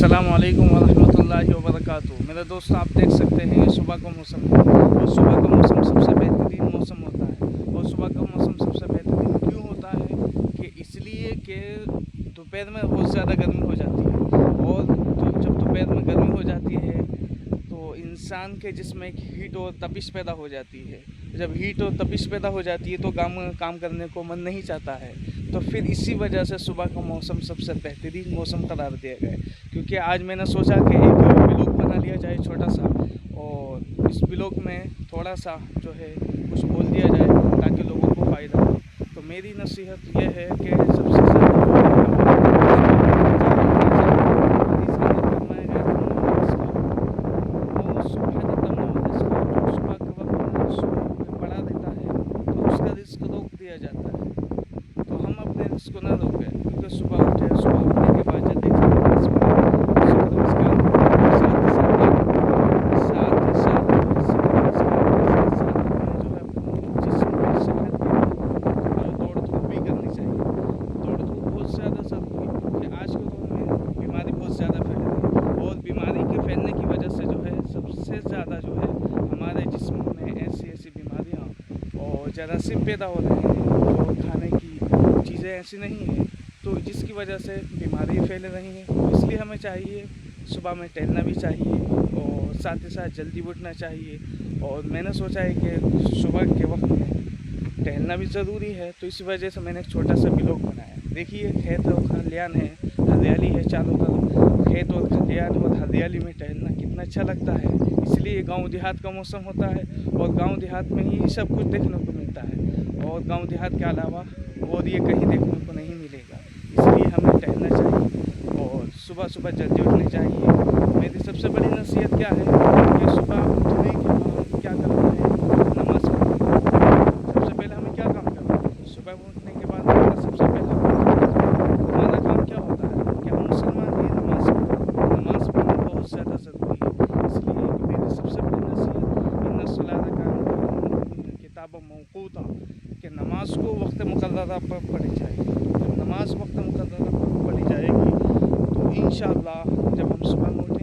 السلام علیکم ورحمۃ اللہ وبرکاتہ۔ میرے دوست، آپ دیکھ سکتے ہیں صبح کا موسم ہے، اور صبح کا موسم سب سے بہترین موسم ہوتا ہے۔ اور صبح کا موسم سب سے بہترین کیوں ہوتا ہے کہ اس لیے کہ دوپہر میں بہت زیادہ گرمی ہو جاتی ہے، اور جب دوپہر میں گرمی ہو جاتی ہے تو انسان کے جسم میں ایک ہیٹ اور تپش پیدا ہو جاتی ہے۔ جب ہیٹ اور تپش پیدا ہو جاتی ہے تو کام کرنے کو من نہیں چاہتا ہے۔ تو پھر اسی وجہ سے صبح کا موسم سب سے بہترین موسم قرار دیا گیا ہے۔ کیونکہ آج میں نے سوچا کہ ایک بلاگ بنا لیا جائے چھوٹا سا، اور اس بلاگ میں تھوڑا سا جو ہے کچھ بول دیا جائے تاکہ لوگوں کو فائدہ ہو۔ تو میری نصیحت یہ ہے کہ سب سے زیادہ رزق روک دیا جاتا ہے، تو ہم اپنے رزق کو نہ روکیں، کیونکہ صبح اٹھے، صبح اٹھنے کے بعد جلدی سے نماز پڑھیں، ساتھ ہی ساتھ جو ہے اپنے جسم کی صحت کے لیے دوڑ دھوپ بھی کرنی چاہیے۔ دوڑ دھوپ بہت زیادہ ضروری ہے، کیونکہ آج کے دور میں بیماری بہت زیادہ پھیل رہی ہے، اور بیماری کے پھیلنے کی وجہ سے جو ہے سب سے زیادہ جو ہے ہمارے جسم میں ایسی بیماریاں اور جراثیم پیدا ہو رہے ہیں، اور کھانے کی چیزیں ایسی نہیں ہیں، تو جس کی وجہ سے بیماری پھیل رہی ہیں۔ اس لیے ہمیں چاہیے صبح میں ٹہلنا بھی چاہیے، اور ساتھ ہی ساتھ جلدی اٹھنا چاہیے۔ اور میں نے سوچا ہے کہ صبح کے وقت میں ٹہلنا بھی ضروری ہے، تو اسی وجہ سے میں نے ایک چھوٹا سا بلاگ بنایا ہے۔ دیکھیے، کھیت اور کھلیان ہے، ہریالی ہے چاروں طرف، کھیت اور کھلیان اور ہریالی میں ٹہلنا کتنا اچھا لگتا ہے۔ اس لیے گاؤں دیہات کا موسم ہوتا ہے، اور گاؤں دیہات میں ہی سب کچھ دیکھنے کو ملتا ہے، اور گاؤں دیہات کے علاوہ اور یہ کہیں دیکھنے کو نہیں ملے گا۔ اس لیے ہمیں ٹہلنا چاہیے، اور صبح جلدی اٹھنا چاہیے۔ میری سب سے بڑی نصیحت کیا ہے کہ صبح اٹھنے کے بعد کیا کرنا ہے؟ نماز پڑھنا ہے۔ سب سے پہلے ہمیں کیا کام کرنا ہے؟ صبح اٹھنے کے بعد ہمارا سب سے پہلا ہمارا کام کیا ہوتا ہے کہ ہم مسلمان ہیں، نماز پڑھنا۔ نماز پڑھنا بہت زیادہ ضروری ہے، اس لیے میری سب سے بڑی نصیحت ان الصلاۃ کانت علی المؤمنین کتابا موقوتا، کہ نماز کو وقت مقررہ پر پڑھی جائے۔ جب نماز وقت مقررہ پر پڑھی جائے گی تو انشاءاللہ جب ہم صبح میں اٹھیں